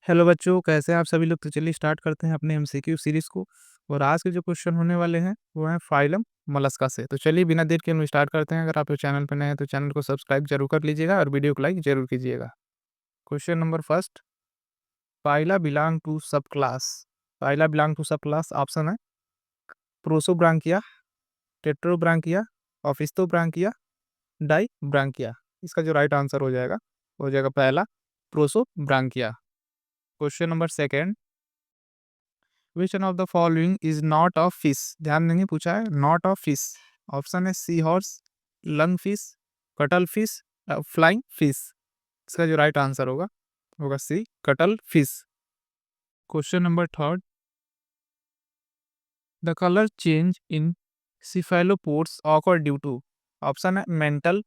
Hello बच्चों, कैसे हैं आप सभी लोग। तो चलिए स्टार्ट करते हैं अपने एमसीक्यू सीरीज को। और आज के जो क्वेश्चन होने वाले हैं वो हैं फाइलम मोलस्का से। तो चलिए बिना देर के हम स्टार्ट करते हैं। अगर आप चैनल पर नए हैं तो चैनल को सब्सक्राइब जरूर कर लीजिएगा और वीडियो को लाइक जरूर कीजिएगा। Question number first, Pila belong to subclass. Pila belong to subclass option है प्रोसोब्रांकिया, टेट्रोब्रांकिया, ऑफिस्तोब्रांकिया, डाईब्रांकिया। इसका जो राइट आंसर हो जाएगा पहला prosobranchia. Question number second, which one of the following is not of fish. ध्यान देंगे, पूछा है नॉट ऑफ फिश। ऑप्शन है seahorse, lungfish, cuttlefish, flying fish. इसका जो राइट आंसर होगा C cuttlefish. Question number third, the colour change in cephalopods occur due to. Option है mantle,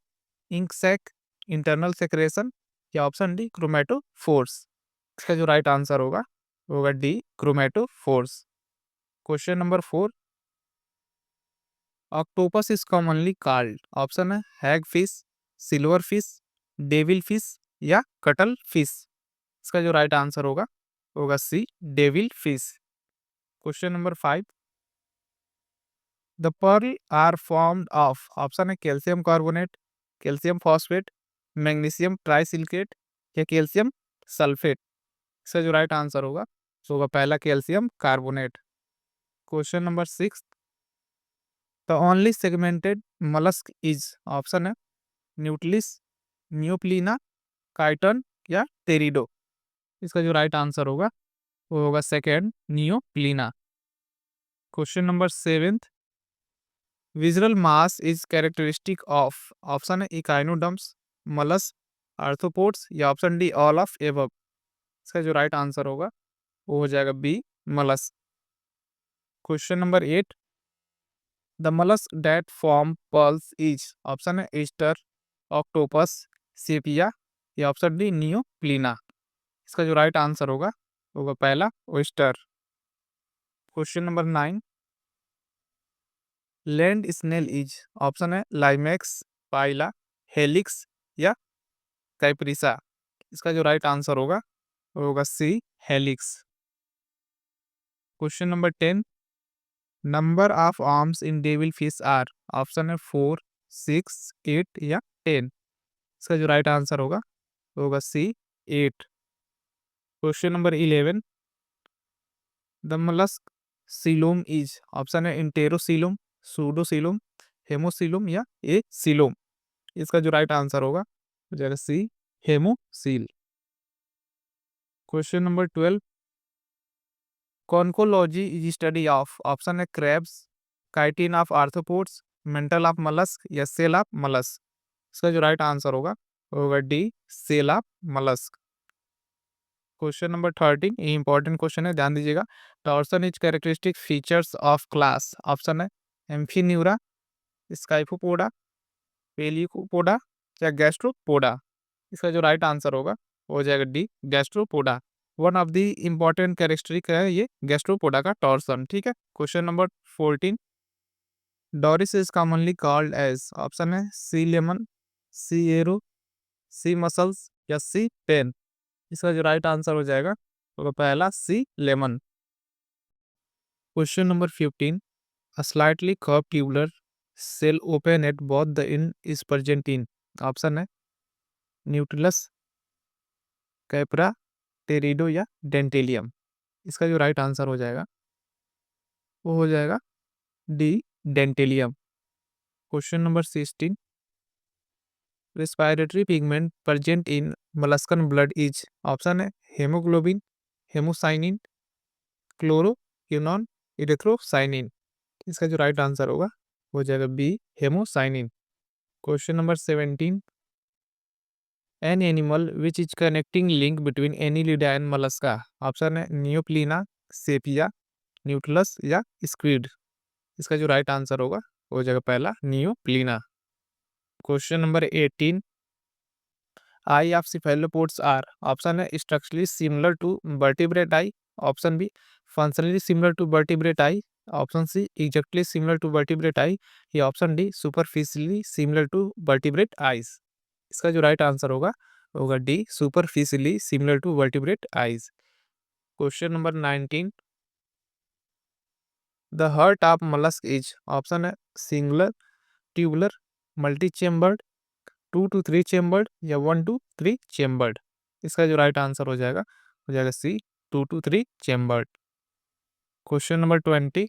ink sac, internal secretion, या option D chromatophores. इसका जो right answer होगा D chromatophores. Question number four, octopus is commonly called. Option है hagfish, silverfish, devil fish, या cuttlefish. इसका जो right answer होगा C devilfish. Question number five, the pearl are formed of. Option है calcium carbonate, calcium phosphate, magnesium trisilicate, या calcium sulphate. इसका जो right answer होगा पहला calcium carbonate. Question number six, the only segmented mollusk is. Option है nautilus, न्यूप्लिना, chiton, या टेरिडो। इसका जो राइट आंसर वो होगा second neopilina. Question number seventh, visceral mass is characteristic of. Option है इकाइनोडर्म्स, मलस, आर्थ्रोपोड्स, या option D all of above. इसका जो राइट आंसर वो हो जाएगा B mollusc. Question number eight, the mollusk that form pearls is। Option है oyster, octopus, sepia, या option D neopilina. इसका जो राइट आंसर होगा पहला oyster. Question number nine, land snail is. Option है लाइमेक्स, पाइला, हेलिक्स, या कैप्रिसा। इसका जो राइट आंसर होगा C helix. Question number ten, number of arms in devilfish are. Option है 4, 6, 8, या 10। इसका जो राइट आंसर होगा C 8। Question number 11, the mollusk coelom is. Option है इंटेरोसीलोम, सूडोसीलोम, हेमोसीलोम, या ए सीलोम। इसका जो राइट आंसर हो जाएगा C haemocoel. Question number 12, conchology is study of. Option है crabs, chitin of arthropods, mantle of mollusc, या shell of mollusc. इसका जो राइट आंसर होगा D shell of mollusc. Question number 13, ये इंपॉर्टेंट क्वेश्चन है, ध्यान दीजिएगा। Torsion is characteristic features of class. Option है एम्फीन्यूरा, स्काइफोपोडा, पेलिकोपोडा, या गैस्ट्रोपोडा। इसका जो राइट आंसर वो हो जाएगा D gastropoda. One of the important characteristic है ये गैस्ट्रोपोडा का टॉर्सन। ठीक है। Question number 14, Doris is commonly called as. Option है sea lemon, sea arrow, sea mussels, या सी पेन। इसका जो राइट आंसर हो जाएगा वो पहला C lemon. Question number 15, a slightly curved tubular cell open at both the end is present in। Option है न्यूट्रलस, कैपरा, टेरिडो, या डेंटेलियम। इसका जो राइट आंसर वो हो जाएगा D Dentalium. Question number 16, respiratory pigment present in molluscan blood is. Option है haemoglobin, haemocyanin, chloroquinone, erythrocyanin. इसका जो राइट आंसर वो हो जाएगा B haemocyanin. Question number 17, an animal which is connecting link between annelida and mollusca। Option है Neopilina, sepia, न्यूटलस, या squid. इसका जो राइट आंसर वो हो जाएगा पहला Neopilina. Question number 18, eye of cephalopods are. Option है structurally similar to vertebrate eye, option B functionally similar to vertebrate eye, option C exactly similar to vertebrate eye, या option D superficially similar to vertebrate eyes. इसका जो right answer होगा D superficially similar to vertebrate eyes. Question number 19, the heart of mollusk is, option है singular, tubular, multi chambered, 2 to 3 chambered या 1 to 3 chambered. इसका जो right answer हो जाएगा C, 2 to 3 chambered. Question number 20,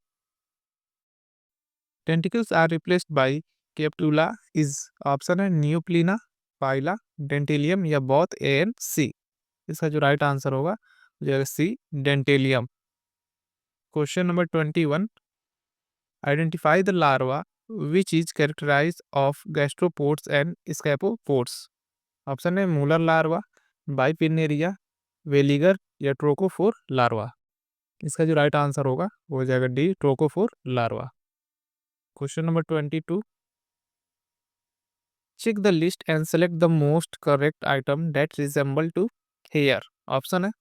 tentacles are replaced by captacula is, option है Neopilina, Pila, Dentalium या both A and C. इसका जो राइट आंसर हो जाएगा C, Dentalium. Question number 21, identify the larva which is characterise of gastropods and scaphopods. Option है Muller larva, bipinnaria, veliger या trochophore larva. इसका जो राइट आंसर होगा वो हो जाएगा D, trochophore larva. Question number 22, check the list and select the most correct item that resemble to hair। Option है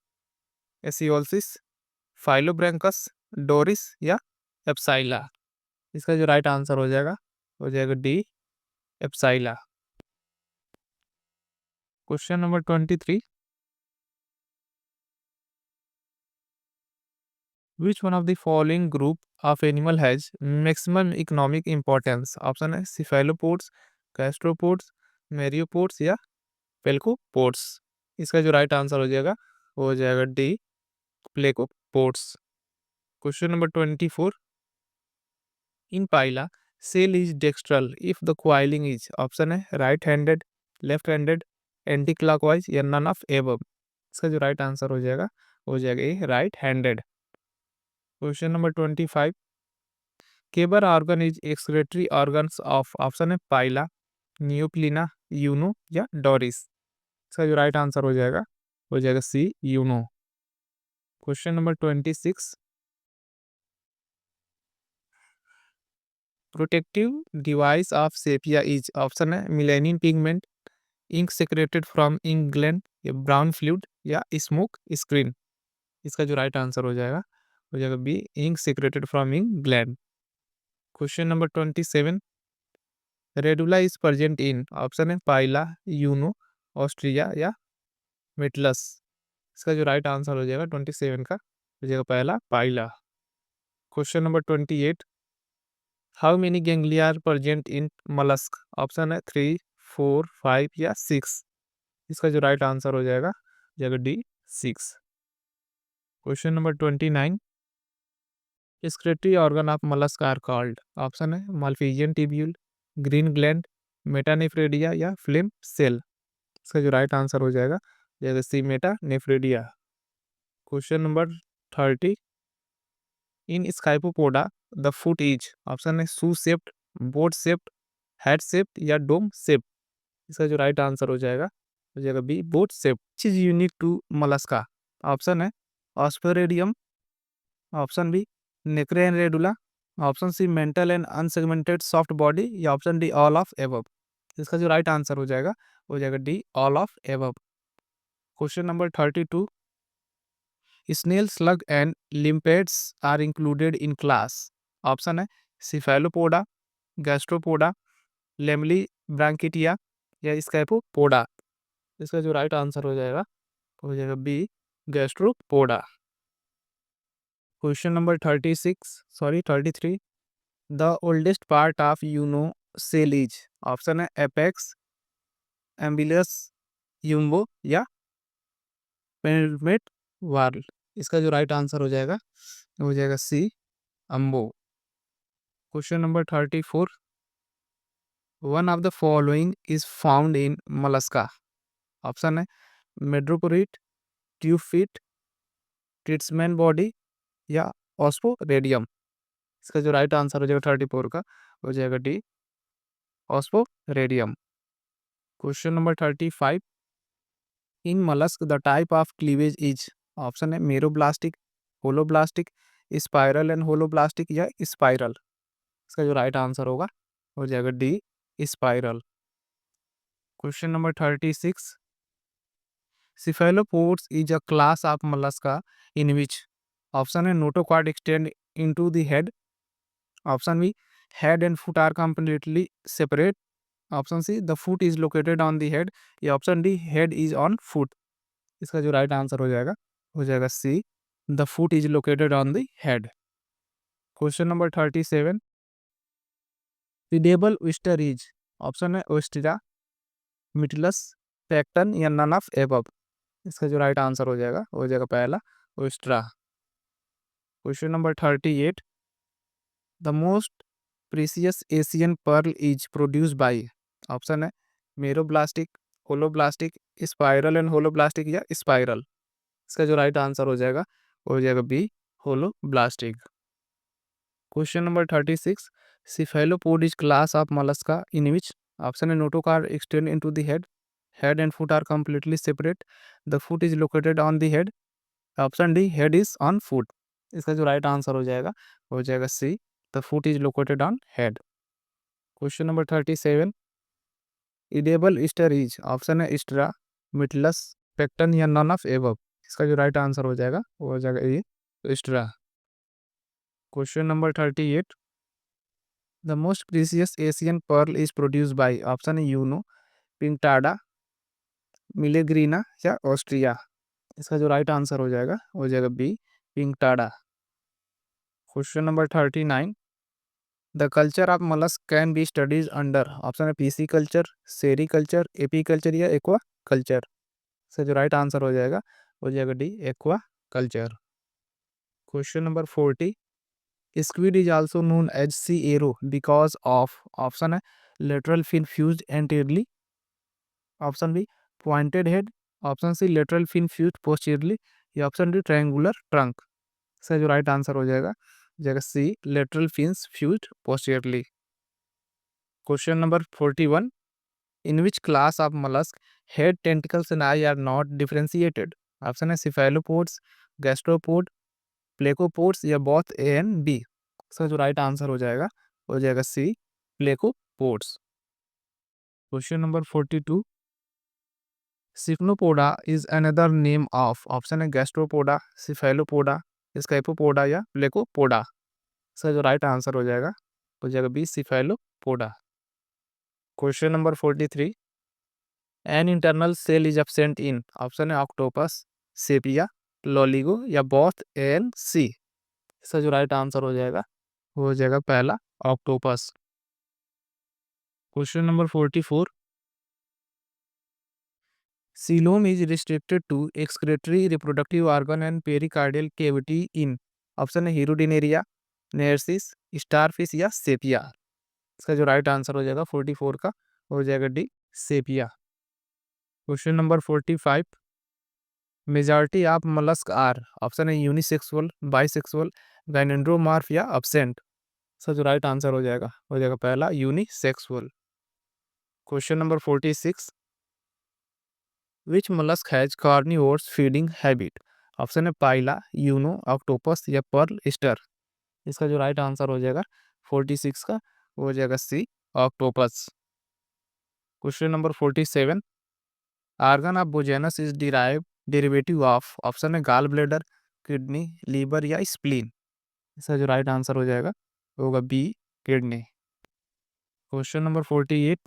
एसियोलसिस, फाइलोब्रैंकस, Doris या एप्साइला। इसका जो राइट आंसर हो जाएगा डी, एप्साइला। Question number 23, which one of the following group of animal has maximum economic importance. Option है cephalopods, gastropods, मेरियोपोड्स या पेल्कोपोड्स। इसका जो राइट आंसर वो हो जाएगा D, pelecypods. Question number 24, in Pila shell is dextral if the coiling is, option है right handed, left handed, anti clockwise या none of above. इसका जो राइट आंसर हो जाएगा A, right handed. Question number 25, Keber organ is excretory organs of, option है Pila, न्यूप्लिना, Uno या Doris. इसका जो राइट आंसर हो जाएगा C, Unio. Question number 26, protective device of Sepia is, option है melanin pigment, ink secreted from ink gland या brown fluid या smoke screen. इसका जो राइट आंसर हो जाएगा B, ink secreted from ink gland. Question number 27, radula is present in, option है पाइला, Uno, Austria या मेटलस। इसका जो राइट आंसर हो जाएगा 27 का हो जाएगा पहला, Pila. Question number 28, how many ganglia are present in mollusk। Option है 3, 4, 5 या 6। इसका जो राइट आंसर हो जाएगा D, 6। Question number 29, excretory organ of mollusk are called. Option है Malpighian tubule, green gland, metanephridia या फ्लेम सेल। इसका जो राइट आंसर हो जाएगा C, metanephridia. Question number 30, in Scaphopoda the foot is, option है shoe shaped, boat shaped, head shaped या dome shaped. इसका जो राइट आंसर हो जाएगा बी, बोट शेप्ड। चीज यूनिक टू mollusca, ऑप्शन है osphradium, option B नेक्रेन radula, option C mantle and unsegmented soft body या option D all of above. इसका जो राइट आंसर हो जाएगा D, all of above. Question number 32, snail slug and limpets are included in class. Option है Cephalopoda, Gastropoda, Lamellibranchiata या Scaphopoda. इसका जो right answer हो जाएगा B, Gastropoda. Question number 33, the oldest part of Unio shell is, option है apex, umbilicus, umbo या penetrate वार्ल। इसका जो राइट आंसर हो जाएगा C, umbo. Question number 34, one of the following is found in mollusca। Option है madreporite, ट्यूफिट, ट्रिट्समैन body या ऑस्पोरेडियम। इसका जो राइट आंसर हो जाएगा 34 का हो जाएगा D, osphradium. Question number 35, in mollusk the type of cleavage is, option है meroblastic, holoblastic, spiral and holoblastic या स्पाइरल। इसका जो राइट आंसर हो जाएगा D, spiral. Question number 36, cephalopods is a class of mollusca in which, option है notochord extend into the head, option B head and foot are completely separate, option C the foot is located on the head या option D head is on foot। इसका जो right answer हो जाएगा C, the foot is located on the head. Question number 37, edible oyster is, option है Ostrea, Mytilus, Pecten या none of above. इसका जो right answer हो जाएगा पहला Ostrea. Question number 38, the most precious Asian pearl is produce by, option है meroblastic, holoblastic, spiral and holoblastic या spiral. इसका जो राइट आंसर हो जाएगा B, holoblastic. Question number 36, cephalopod is class of mollusca in which, option है notochord extend into the head, head and foot are completely separate, the foot is located on the head, option D head is on foot. इसका जो right answer हो जाएगा C, the foot is located on head. Question number 37, edible oyster is, option है Ostrea, Mytilus, Pecten या none of above. इसका जो right answer हो जाएगा A, Ostrea. Question number 38, the most precious Asian pearl is produce by, option है Unio, Pinctada, Meleagrina या Ostrea. इसका जो राइट आंसर हो जाएगा B, Pinctada. Question number 39, the culture of mollusk can be studies under, option है pisciculture, sericulture, apiculture या aquaculture. इसका जो राइट आंसर हो जाएगा D, aquaculture. Question number 40, squid is also known as sea arrow because of, option है lateral fin fused anteriorly, option B pointed head, option C lateral fin fused posteriorly या option D triangular trunk। इसका जो right answer हो जाएगा C, lateral fins fused posteriorly। Question number 41, in which class of mollusk head, tentacles and eye are not differentiated, option है cephalopods, gastropod, plecopods या both A and B. इसका जो right answer हो जाएगा C, pelecypods. Question number 42, Siphonopoda is another name of, option है Gastropoda, Cephalopoda, Scaphopoda या Pelecypoda. इसका जो राइट आंसर हो जाएगा B, Cephalopoda. Question number 43, an internal shell is absent in, option है ऑक्टोपस, सेपिया, लोलिगो या बोथ ए एंड सी। इसका जो राइट आंसर हो जाएगा पहला octopus. Question number 44, coelom is restricted to excretory reproductive organ and pericardial cavity in, option है Hirudinaria, नेर्सिस, starfish या sepia. इसका जो राइट आंसर हो जाएगा 44 का हो जाएगा D, sepia. Question number 45, majority of mollusk are, option है यूनिसेक्सुअल, बाइसेक्सुअल, गाइनेंड्रोमॉर्फ या absent। इसका जो राइट आंसर हो जाएगा पहला unisexual. Question number 46, which mollusk has carnivorous feeding habit, option है पाइला, यूनो, ऑक्टोपस या पर्ल स्टर। इसका जो राइट आंसर हो जाएगा 46 का हो जाएगा C, octopus. Question number 47, organ of Bojanus is derivative of, option है गाल ब्लेडर, किडनी, लीवर या स्प्लीन। इसका जो राइट आंसर होगा B, kidney. Question number 48,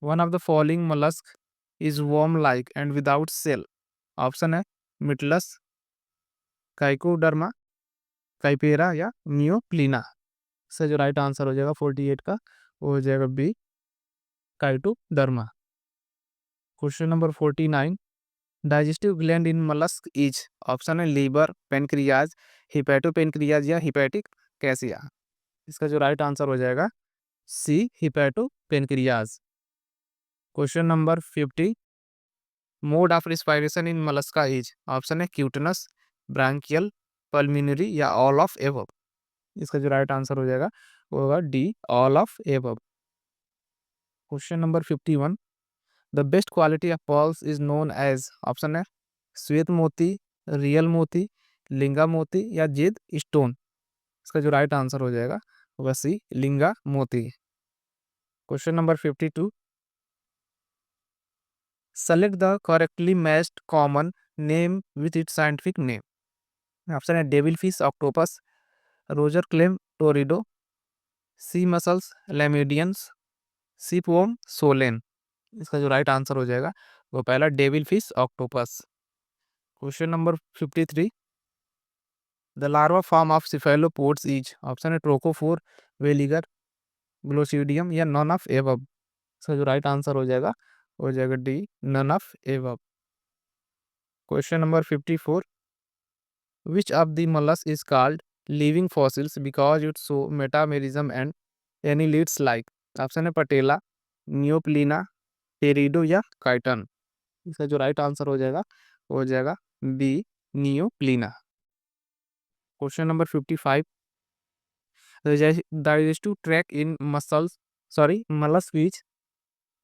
one of the following mollusk is worm like and without cell, option है Mytilus, काइकोडर्मा, काइपेरा या नियोप्लिना। इसका जो right answer हो जाएगा 48 का हो जाएगा B, Chaetoderma. Question number 49, digestive gland in mollusk is, option है लीवर, पेनक्रियाज, हिपैटोपेनक्रियाज या हिपैटिक कैसिया। इसका जो राइट आंसर हो जाएगा C, hepatopancreas. Question number 50, mode of respiration in mollusca is, option है क्यूटनस, ब्रांकियल, पल्मिनरी या all of above. इसका जो राइट आंसर हो जाएगा वो होगा D, all of above. Question number 51, the best quality of pearls is known as, option है श्वेत मोती, रियल मोती, लिंगा मोती या जेड स्टोन। इसका जो राइट आंसर हो जाएगा वह सी, लिंगा मोती। Question number 52, select the correctly matched common name with its scientific name, option है devil fish octopus, razor clam torpedo, sea mussels Lamellidens, shipworm Solen. इसका जो राइट आंसर हो जाएगा वो पहला devil fish octopus. Question number 53, the larva form of cephalopods is, option है trochophore, veliger, glochidium या none of above. इसका जो राइट आंसर हो जाएगा D, none of above. Question number 54, which of the mollusk is called living fossils because it show metamerism and annelids like. Option है Patella, नियोप्लीना, टेरिडो या chiton. इसका जो right answer हो जाएगा B, Neopilina. Question number 55, digestive tract in mussels sorry mollusk is,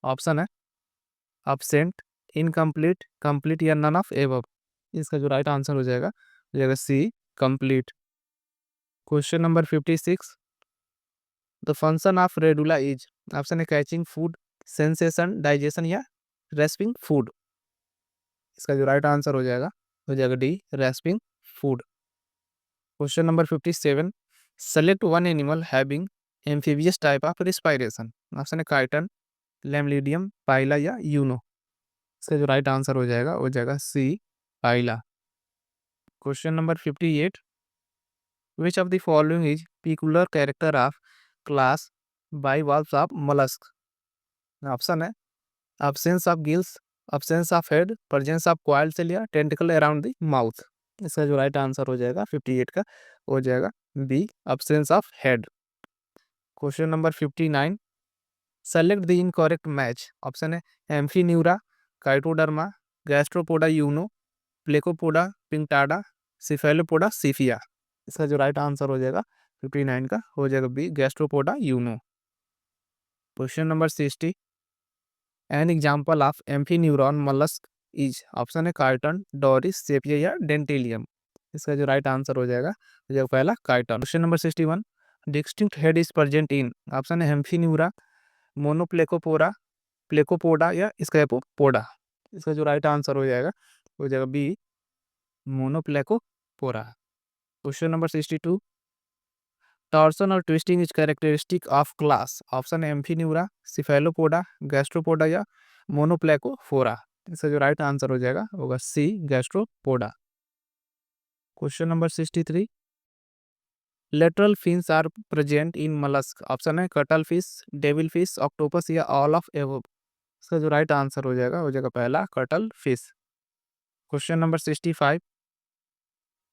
option है absent, incomplete, complete या none of above. इसका जो राइट आंसर हो जाएगा C, complete. Question number 56, the function of radula is, option है catching food, sensation, digestion या rasping food. इसका जो राइट आंसर हो जाएगा D, rasping food. Question number 57, select one animal having amphibious type of respiration. Option है Chiton, Lamellidens, Pila या Unio. इसका जो राइट आंसर हो जाएगा C, Pila. Question number 58, which of the following is peculiar character of class bivalves of mollusk। Option है absence of gills, absence of head, presence of coiled shell या tentacle around the mouth. इसका जो right answer हो जाएगा 58 का हो जाएगा B, absence of head. Question number 59, select the incorrect match. Option है amphineura, chaetoderma, gastropoda unio, placopoda pinctada, cephalopoda sepia. इसका जो राइट आंसर हो जाएगा 59 का हो जाएगा B, Gastropoda Unio. Question number 60, an example of amphineuron mollusk is, option है chiton, Doris, Sepia या डेंटेलियम। इसका जो राइट आंसर हो जाएगा पहला chiton. Question number 61, distinct head is present in, option है एम्फीन्यूरा, मोनोप्लेकोपोरा, प्लेकोपोडा या स्कैपोपोडा। इसका जो राइट आंसर हो जाएगा बी, मोनोप्लेकोपोरा। क्वेश्चन नंबर 62, टॉर्सन और twisting is characteristic of class. Option है एम्फीन्यूरा, सिफेलोपोडा, गैस्ट्रोपोडा या मोनोप्लेकोफोरा। इसका जो राइट आंसर होगा C, Gastropoda. Question number 63, lateral fins are present in mollusk। Option है cuttlefish, devil fish, octopus या all of above. इसका जो राइट आंसर हो जाएगा पहला cuttlefish. Question number 65,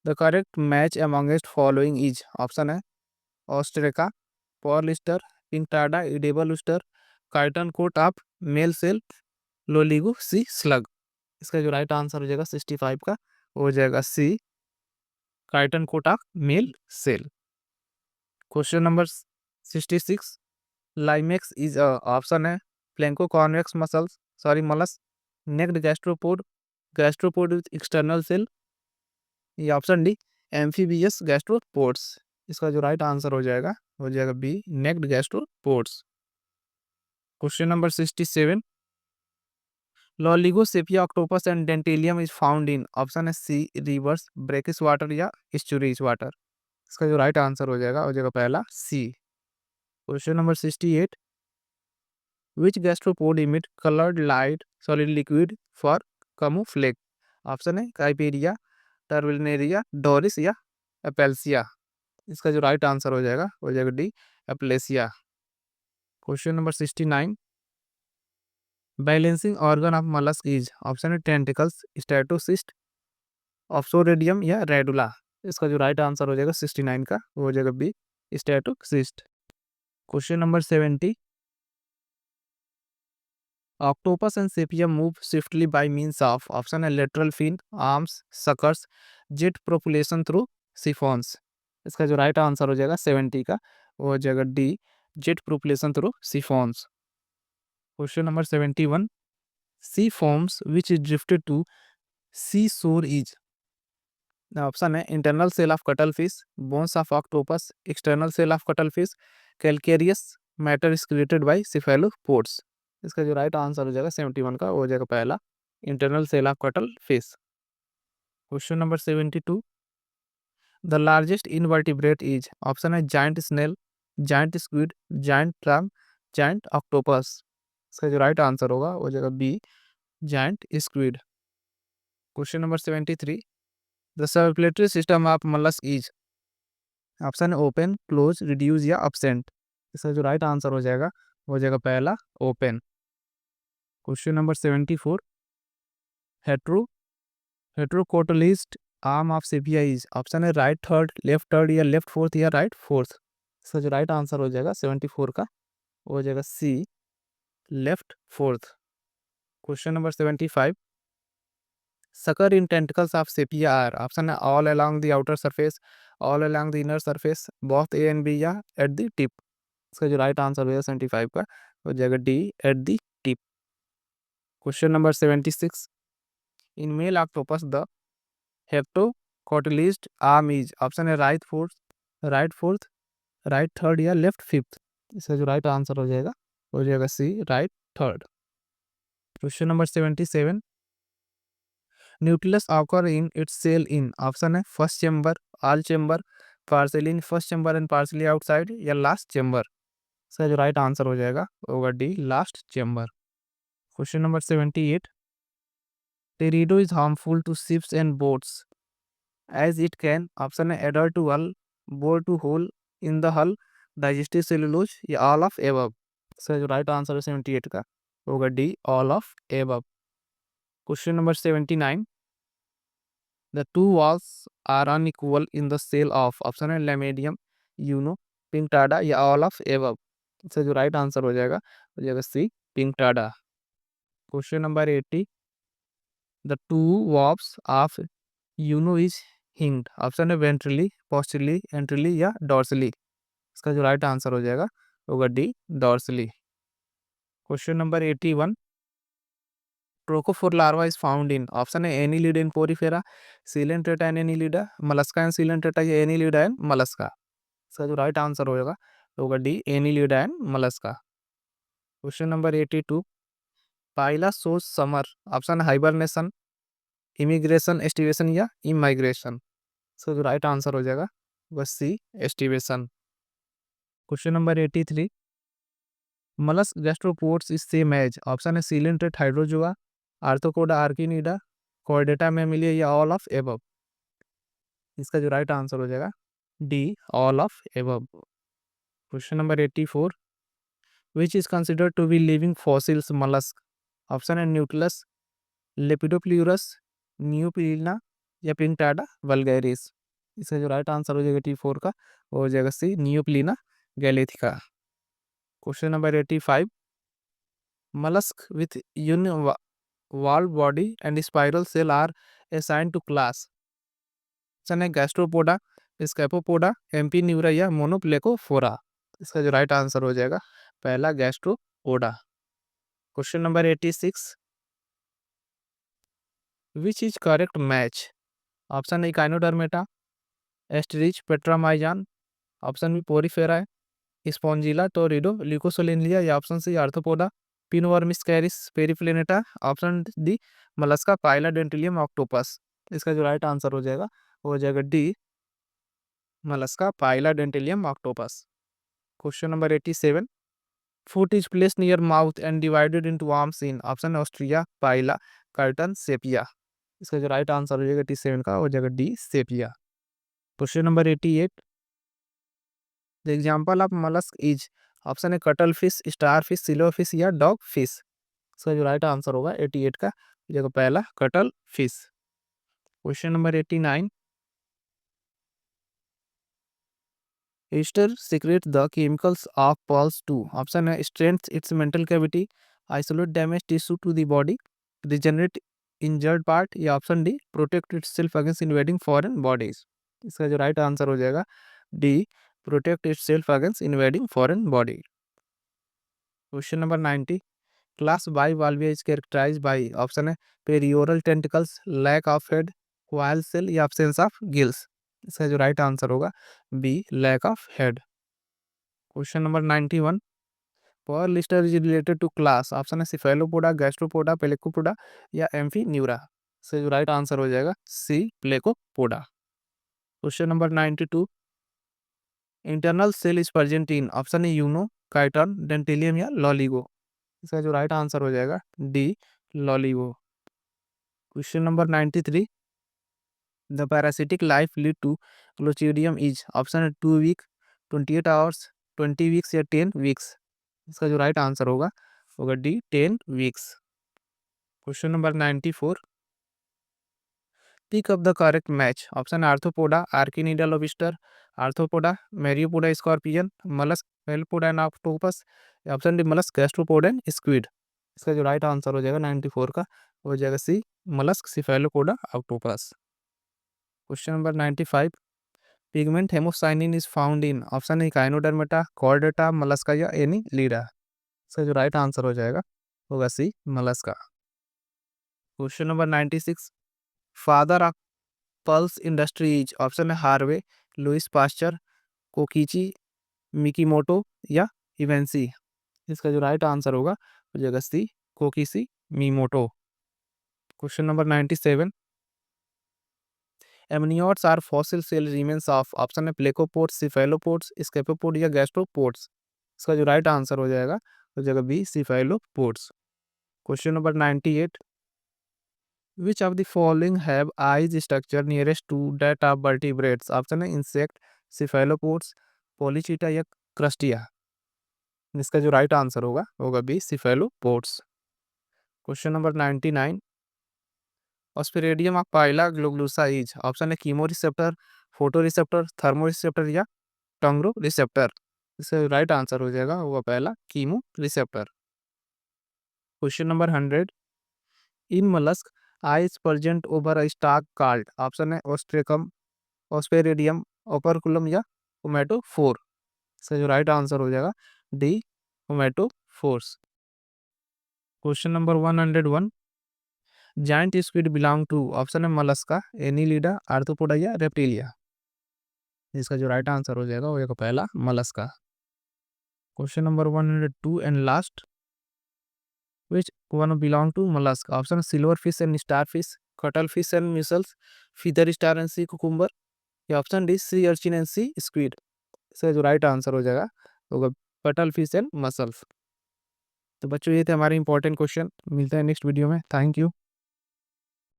the correct match amongst following is, option है Ostrea, pearl oyster, Pinctada, edible oyster, chiton coat of mail shell, Loligo sea slug. इसका जो right answer हो जाएगा 65 का हो जाएगा C, chiton coat of mail shell. Question number 66, Limax is, option है प्लेंको convex mussels sorry mollusk, naked gastropod, gastropod with external shell या ऑप्शन डी, एम्फीबियस गैस्ट्रोपोड्स। इसका जो राइट आंसर हो जाएगा B, naked gastropods. Question number 67, Loligo Sepia octopus and Dentalium is found in, option है sea, rivers, brackish water या storage water. इसका जो right answer हो जाएगा पहला sea. Question number 68, which gastropod emit coloured light solid liquid for camouflage। Option है काइपेरिया, टर्विनेरिया, Doris या एपेल्सिया। इसका जो राइट आंसर हो जाएगा D, Aplysia. Question number 69, balancing organ of mollusk is, option है टेंटिकल्स, स्टेटोसिस्ट, ऑप्सोरेडियम या रेडुला। इसका जो राइट आंसर हो जाएगा 69 का हो जाएगा B, statocyst. Question number 70, octopus and sepia move swiftly by means of, option है lateral fin, arms, suckers, jet propulsion through siphons. इसका जो राइट आंसर हो जाएगा 70 का हो जाएगा D, jet propulsion through siphons. Question number 71, sea foams which is drifted to sea shore is, option है internal shell of cuttlefish, bones of octopus, external shell of cuttlefish, calcareous matter is created by cephalopods. इसका जो right answer हो जाएगा 71 का हो जाएगा पहला, internal shell of cuttlefish. Question number 72, the largest invertebrate is, option है giant snail, giant squid, giant clam, giant octopus. इसका जो राइट आंसर हो जाएगा B, giant squid. Question number 73, the circulatory system of mollusc is, option है open, close, reduce या absent। इसका जो right answer हो जाएगा वो हो जाएगा पहला open. Question number 74, hetero heterocotylised arm of Sepia is, option है राइट थर्ड, लेफ्ट थर्ड या लेफ्ट फोर्थ या राइट फोर्थ। इसका जो राइट आंसर हो जाएगा 74 का वो हो जाएगा C, left fourth. Question number 75, sucker in tentacles of sepia are, option है all along the outer surface, all along the inner surface, both A and B या at the tip। इसका जो राइट आंसर हो जाएगा 75 का हो जाएगा D, at the tip। क्वेश्चन नंबर 76, in male octopus the heptocotyledged arm is, option है राइट फोर्थ, राइट थर्ड या लेफ्ट फिफ्थ। इसका जो राइट आंसर हो जाएगा C, right third. Question number 77, nucleus occur in its shell in, option है first chamber, all chamber, partly in first chamber and partly outside या last chamber. इसका जो right answer हो जाएगा होगा D, last chamber. Question number 78, Teredo is harmful to ships and boats as it can, option है adhere to hull, bore to hole in the hull, digestive cellulose या all of above. इसका जो right answer है 78 का होगा D, all of above. Question number 79, the two walls are unequal in the cell of, option है लेमेडियम, Unio, Pinctada या all of above. इसका जो राइट आंसर हो जाएगा C, Pinctada. Question number 80, the two valves of Unio is hinged, option है ventrally, posteriorly, anteriorly या dorsally. इसका जो राइट आंसर हो जाएगा होगा D, dorsally. Question number 81, trochophore larva is found in, option है Annelida in Porifera, Coelenterata in Annelida, Mollusca in Coelenterata या Annelida in Mollusca. इसका जो राइट आंसर होगा D, Annelida in Mollusca. Question number 82, Pila shows summer, option hibernation, immigration, aestivation या emigration. इसका जो right answer हो जाएगा बस C, aestivation. Question number 83, mollusc gastropods is same as, option है Coelenterate Hydrozoa, Arthropoda Arachnida, Chordata Mammalia या all of above. इसका जो राइट आंसर हो जाएगा D, all of above. Question number 84, which is considered to be living fossils mollusc, option है nucleus, लेपिडोप्ल्यूरस, न्यूप्लिना या पिंटाडा vulgaris. इसका जो राइट आंसर हो जाएगा T4 का वो हो जाएगा C, Neopilina galathea. Question number 85, mollusk with univalve body and spiral cell are assigned to class, option है गैस्ट्रोपोडा, स्कैपोपोडा, एम्पीन्यूरा या मोनोप्लेकोफोरा। इसका जो राइट आंसर हो जाएगा पहला Gastropoda. Question number 86, which is correct match, option है Echinodermata, Asterias, Petromyzon, option B Porifera है, Spongilla, Torpedo, Leucosolenia या ऑप्शन सी आर्थ्रोपोडा, पिनोवर्मिस कैरिस, Periplaneta, option D Mollusca, Pila, Dentalium, octopus. इसका जो राइट आंसर हो जाएगा वो हो जाएगा D, Mollusca, Pila, Dentalium, octopus. Question number 87, foot is placed near mouth and divided into arms in, option है ऑस्ट्रिया, पाइला, कर्टन, सेपिया। इसका जो राइट आंसर हो जाएगा 87 का हो जाएगा D, sepia. Question number 88, the example of mollusc is, option है cuttlefish, starfish, silverfish या डॉग फिश। इसका जो राइट आंसर होगा 88 का हो जाएगा पहला cuttlefish. Question number 89, oyster secrete the chemicals of pearls to, option है strength its mantle cavity, isolate damage tissue to the body, regenerate injured part या option D protect itself against invading foreign bodies. इसका जो right answer हो जाएगा D, protect itself against invading foreign body. Question number 90, class Bivalvia is characterized by, option है perioral tentacles, lack of head, coil shell या absence of gills. इसका जो right answer होगा B, lack of head. Question number 91, pearl oyster is related to class, option है Cephalopoda, Gastropoda, Pelecypoda या Amphineura. इसका जो right answer हो जाएगा C, Pelecypoda. Question number 92, internal shell is present in, option है Unio, chiton, Dentalium या Loligo. इसका जो राइट आंसर हो जाएगा D, Loligo. Question number 93, the parasitic life lead to glochidium is option है 2 वीक, 28 आवर्स, 20 वीक्स या 10 weeks. इसका जो राइट आंसर होगा होगा D 10 weeks. Question number 94, pick up the correct match. Option Arthropoda, Arachnida lobster, Arthropoda, Myriapoda scorpion, mollusc हेलपोडा and octopus, option D mollusc Gastropoda and squid. इसका जो right answer हो जाएगा 94 का हो जाएगा C mollusc Cephalopoda octopus. Question number 95, pigment haemocyanin is found in option A Echinodermata, Chordata, Mollusca या any Leda. इसका जो राइट आंसर हो जाएगा होगा C mollusca. Question number 96, father of pearl industries option है Harvey, Louis Pasteur, Kokichi, Mikimoto या इवेंसी। इसका जो राइट आंसर होगा हो जाएगा C Kokichi Mikimoto. Question number 97, amniotes are fossil cell remains of option है प्लेकोपोड्स, सिफेलोपोड्स, स्केपोपोड या गैस्ट्रोपोड्स। इसका जो राइट आंसर हो जाएगा B cephalopods. Question number 98, which of the following have eyes structure nearest to that of vertebrates option है insect, cephalopods, Polychaeta या Crustacea. इसका जो राइट आंसर होगा B cephalopods. Question number 99, osphradium of Pila globosa is option है chemoreceptor, photoreceptor, thermoreceptor या टंगरो receptor. इसका right answer हो जाएगा होगा पहला chemoreceptor. Question number 100, in mollusc eyes present over a stock called option है ऑस्ट्रेकम, ऑस्पेरेडियम, ओपर्कुलम या ओमेटोफोर। इसका जो राइट आंसर हो जाएगा D ommatophores. Question number 101, giant squid belong to option है मलस्का, एनीलिडा, आर्थ्रोपोडा या रेप्टिलिया। इसका जो राइट आंसर हो जाएगा वो पहला Mollusca. Question number 102 and last, which one belong to mollusc option silverfish and starfish, cuttlefish and mussels, feather star and sea cucumber या option D sea urchin and sea squid. इसका जो right answer हो जाएगा होगा cuttle fish and muscles. तो बच्चों ये थे हमारे इंपॉर्टेंट क्वेश्चन। मिलते हैं नेक्स्ट वीडियो में। Thank you.